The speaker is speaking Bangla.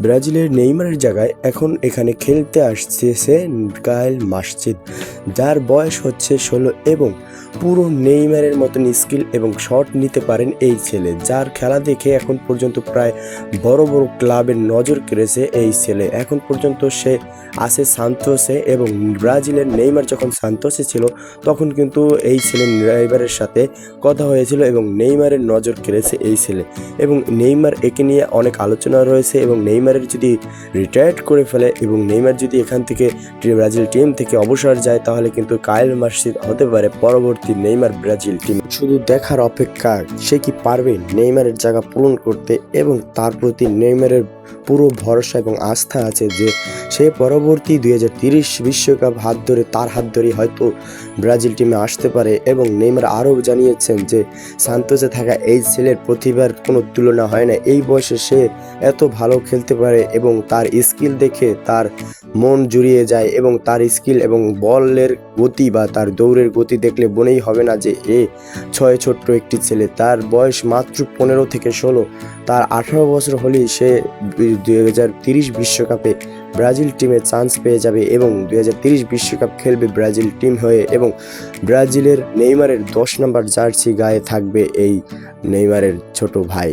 ব্রাজিলের নেইমারের জায়গায় এখন এখানে খেলতে আসছে কাইল মাসচিদ, যার বয়স হচ্ছে 16 এবং পুরো নেইমারের মতন স্কিল এবং শট নিতে পারেন এই ছেলে, যার খেলা দেখে এখন পর্যন্ত প্রায় বড় বড় ক্লাবের নজর কেড়েছে এই ছেলে। এখন পর্যন্ত সে আছে সান্তোসে এবং ব্রাজিলের নেইমার যখন সান্তোসে ছিল তখন কিন্তু এই ছেলে নেইমারের সাথে কথা হয়েছিল এবং নেইমারের নজর কেড়েছে এই ছেলে। এবং নেইমার একে নিয়ে অনেক আলোচনা রয়েছে এবং নেইমারের যদি রিটায়ার্ড করে ফেলে এবং নেইমার যদি এখান থেকে ব্রাজিল টিম থেকে অবসর যায় তাহলে কিন্তু কাইল মাসচিদ হতে পারে পরবর্তী নেইমার ব্রাজিল টিম। শুধু দেখার অপেক্ষা সে কি পারবে নেইমারের জায়গা পূরণ করতে, এবং তার প্রতি নেইমারের পুরো ভরসা এবং আস্থা আছে যে সে পরবর্তী 2030 বিশ্বকাপ তার হাত ধরে হয়তো ব্রাজিল টিমে আসতে পারে। এবং নেইমার আরও জানিয়েছেন যে সান্তোসে থাকা এই ছেলের প্রতিভার কোনো তুলনা হয় না, এই বয়সে সে এত ভালো খেলতে পারে এবং তার স্কিল দেখে তার মন জুড়িয়ে যায় এবং তার স্কিল এবং বলের গতি বা তার দৌড়ের গতি দেখলে মনেই হবে না যে ছোট্ট একটি ছেলে। তার বয়স মাত্র 15 থেকে 16, তার 18 বছর হলেই সে 2030 বিশ্বকাপে ব্রাজিল টিমে চান্স পেয়ে যাবে এবং 2030 বিশ্বকাপ খেলবে ব্রাজিল টিম হয়ে এবং ব্রাজিলের নেইমারের 10 নম্বর জার্সি গায়ে থাকবে এই নেইমারের ছোট ভাই।